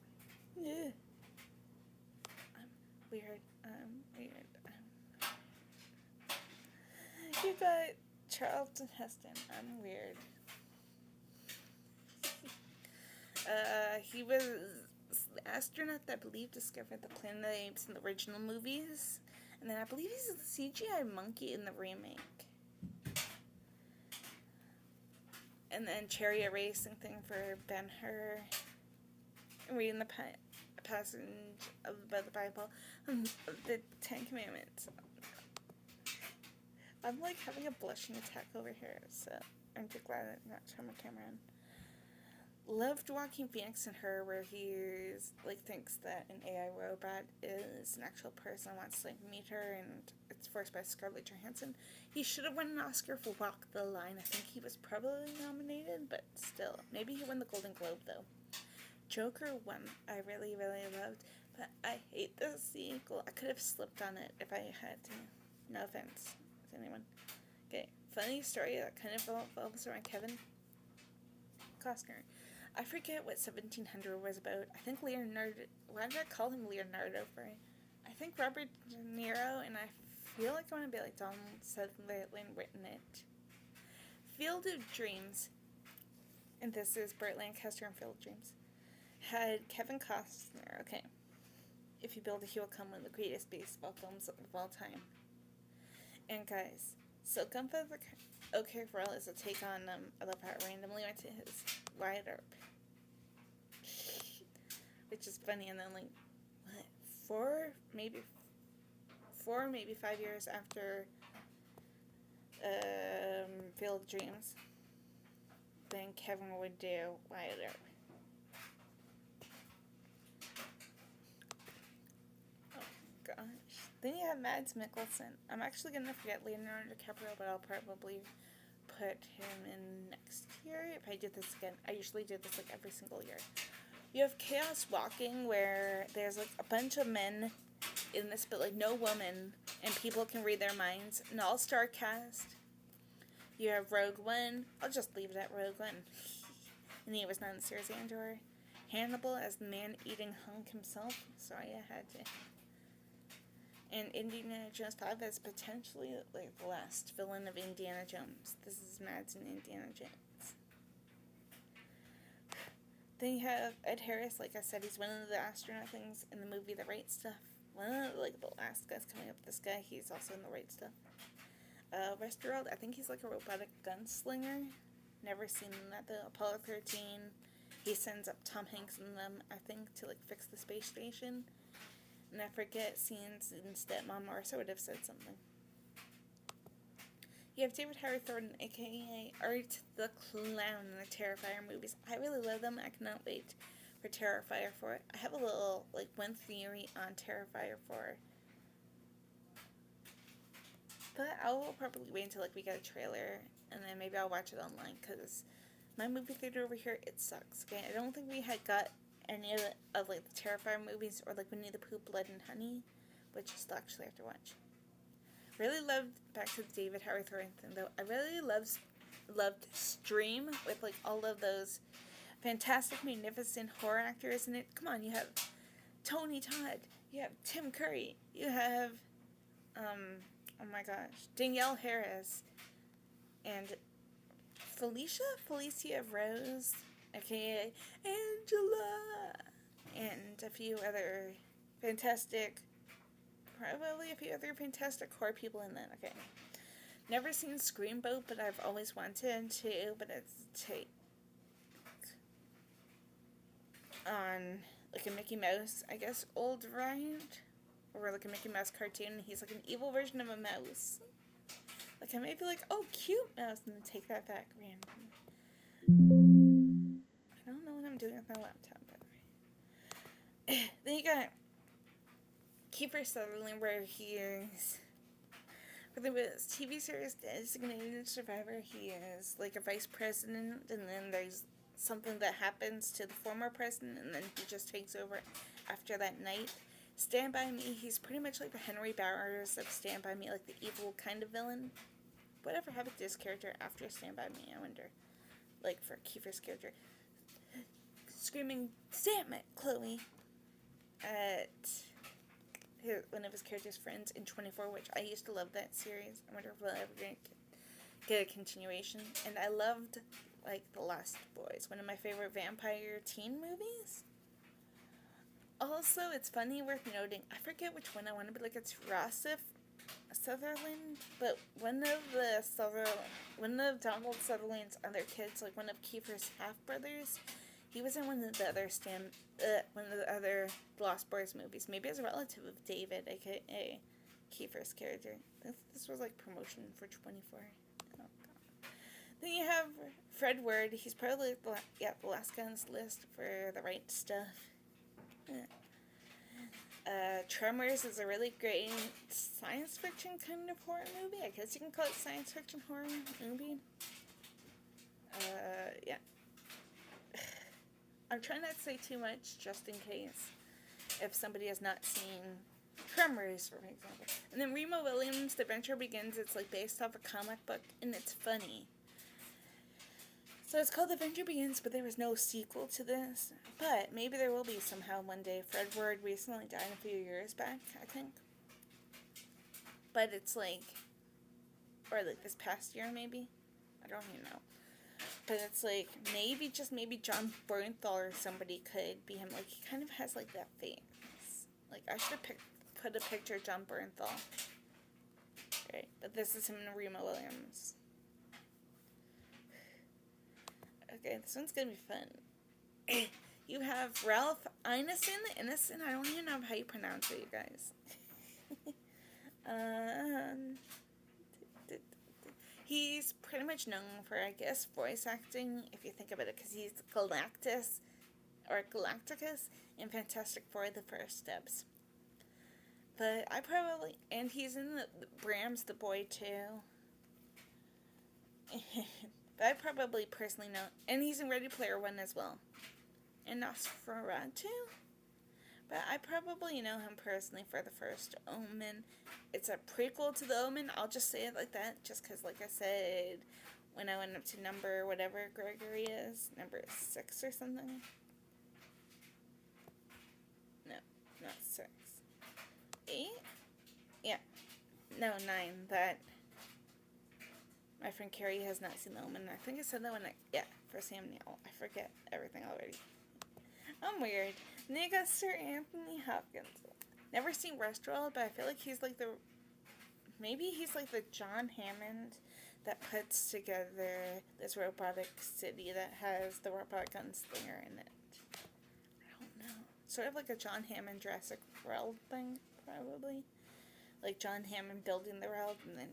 I'm weird. You got Charlton Heston. I'm weird. He was the astronaut that I believe discovered the Planet of the Apes in the original movies. And then I believe he's the CGI monkey in the remake. And then chariot racing thing for Ben-Hur. Reading the passage about the Bible. The Ten Commandments. I'm like having a blushing attack over here, so I'm just glad I not turn my camera on. Loved Joaquin Phoenix and Her, where he like thinks that an AI robot is an actual person and wants to like meet her, and it's voiced by Scarlett Johansson. He should have won an Oscar for Walk the Line. I think he was probably nominated, but still, maybe he won the Golden Globe though. Joker 1, I really, really loved, but I hate the sequel. I could have slipped on it if I had to. No offense to anyone. Okay, funny story that kind of revolves around Kevin Costner. I forget what 1700 was about. I think Leonardo... Why did I call him Leonardo for? I think Robert De Niro, and I feel like I want to be like Donald Sutherland written it. Field of Dreams, and this is Burt Lancaster and Field of Dreams, had Kevin Costner. Okay. If you build it, he will come, one of the greatest baseball films of all time. And guys, Silk for the OK for All is a take on, I love how it randomly went to his Wyatt Earp. Which is funny, and then like, what, 4, maybe 5 years after Field of Dreams, then Kevin would do Wyatt Earp. Gosh. Then you have Mads Mikkelsen. I'm actually going to forget Leonardo DiCaprio, but I'll probably put him in next year if I do this again. I usually do this like every single year. You have Chaos Walking, where there's like a bunch of men in this, but like no woman, and people can read their minds. An all-star cast. You have Rogue One. I'll just leave it at Rogue One. And he was not in the series Andor. Hannibal as the man-eating hunk himself. Sorry, I had to. And Indiana Jones 5 as potentially like the last villain of Indiana Jones. This is Mads and Indiana Jones. Then you have Ed Harris, like I said, he's one of the astronaut things in the movie The Right Stuff. One of like the last guys coming up. This guy, he's also in The Right Stuff. Westworld, I think he's like a robotic gunslinger. Never seen that though. Apollo 13, he sends up Tom Hanks and them, I think, to like fix the space station. And I forget scenes in Stepmom, or so I would have said something. You have David Howard Thornton, aka Art the Clown in the Terrifier movies. I really love them. I cannot wait for Terrifier 4. I have a little, like, one theory on Terrifier 4. But I will probably wait until, like, we get a trailer, and then maybe I'll watch it online, because my movie theater over here, it sucks, okay? I don't think we had got any of like, the Terrifier movies, or, like, Winnie the Pooh, Blood and Honey, which I still actually have to watch. Really loved, back to the David Howard Thornton, though, I really loved Stream, with, like, all of those fantastic, magnificent horror actors in it. Come on, you have Tony Todd, you have Tim Curry, you have, oh my gosh, Danielle Harris, and Felicia Rose, aka Angela, and a few other fantastic horror people in that. Okay. Never seen Screamboat, but I've always wanted to, but it's take on like a Mickey Mouse, I guess, old ride, or like a Mickey Mouse cartoon. He's like an evil version of a mouse. Like I may be like, oh, cute mouse, and then take that back randomly. I don't know what I'm doing with my laptop, by the way. Then you got Kiefer Sutherland, where he is, for the TV series Designated Survivor, he is like a vice president, and then there's something that happens to the former president, and then he just takes over after that night. Stand By Me, he's pretty much like the Henry Bowers of Stand By Me, like the evil kind of villain. Whatever happened to his character after Stand By Me, I wonder. Like for Kiefer's character. Screaming, "Damn it, Chloe!" at one of his character's friends in 24, which I used to love that series. I wonder if we'll ever get a continuation. And I loved like The Last Boys, one of my favorite vampire teen movies. Also, it's funny, worth noting, I forget which one I want to be, like, it's Rossif Sutherland, but one of Donald Sutherland's other kids, like one of Kiefer's half brothers, he was in one of the other Lost Boys movies. Maybe as a relative of David, aka Kiefer's character. This was like promotion for 24. Oh god. Then you have Fred Ward. He's probably the last guy on this list for The Right Stuff. Tremors is a really great science fiction kind of horror movie. I guess you can call it science fiction horror movie. Yeah. I'm trying not to say too much just in case if somebody has not seen Tremors, for example. And then Remo Williams' The Adventure Begins. It's like based off a comic book and it's funny. So it's called The Adventure Begins, but there was no sequel to this. But maybe there will be somehow one day. Fred Ward recently died a few years back, I think. But it's like, or like this past year maybe? I don't even know. But it's like, maybe, just maybe John Bernthal or somebody could be him. Like, he kind of has like that face. Like, I should have put a picture of John Bernthal. Right, but this is him and Remo Williams. Okay, this one's gonna be fun. You have Ralph Ineson, I don't even know how you pronounce it, you guys. He's pretty much known for, I guess, voice acting, if you think about it, because he's Galactus, or Galacticus, in Fantastic Four, The First Steps. But and he's in the Bram's the Boy, too. But I probably personally know, and he's in Ready Player One as well, and Nosferatu. But I probably know him personally for The First Omen. It's a prequel to The Omen. I'll just say it like that, just because, like I said, when I went up to number whatever Gregory is, number 6 or something. No, not 6. 8? Yeah. No, 9. That. My friend Carrie has not seen The Omen. I think I said that when for Sam Neill. I forget everything already. I'm weird. And then you got Sir Anthony Hopkins. Never seen Westworld, but I feel like he's like maybe he's like the John Hammond that puts together this robotic city that has the robot gunslinger in it. I don't know. Sort of like a John Hammond Jurassic World thing, probably. Like John Hammond building the world, and then,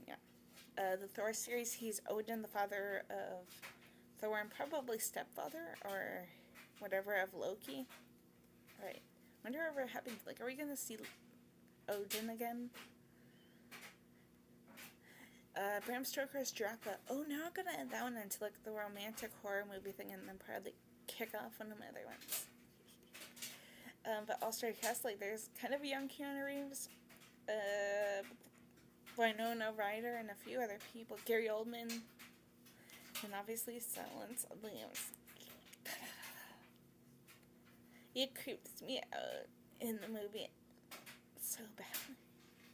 the Thor series, he's Odin, the father of Thor, and probably stepfather, or whatever, of Loki. Right. Wonder what happened. Like, are we gonna see Odin again? Bram Stoker's Dracula. Oh, now I'm gonna add that one into, like, the romantic horror movie thing, and then probably kick off one of my other ones. But all-star cast, like, there's kind of a young Keanu Reeves, Winona Ryder, and a few other people. Gary Oldman, and obviously Silence of the Lambs. It creeps me out in the movie so bad.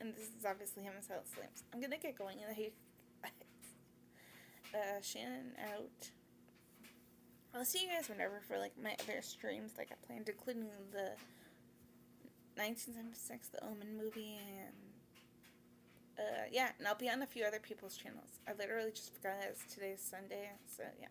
And this is obviously him and Silence of the Lambs. I'm gonna get going in the Shannon out. I'll see you guys whenever for like my other streams that I got planned, including the 1976 The Omen movie, and and I'll be on a few other people's channels. I literally just forgot today's Sunday, so yeah.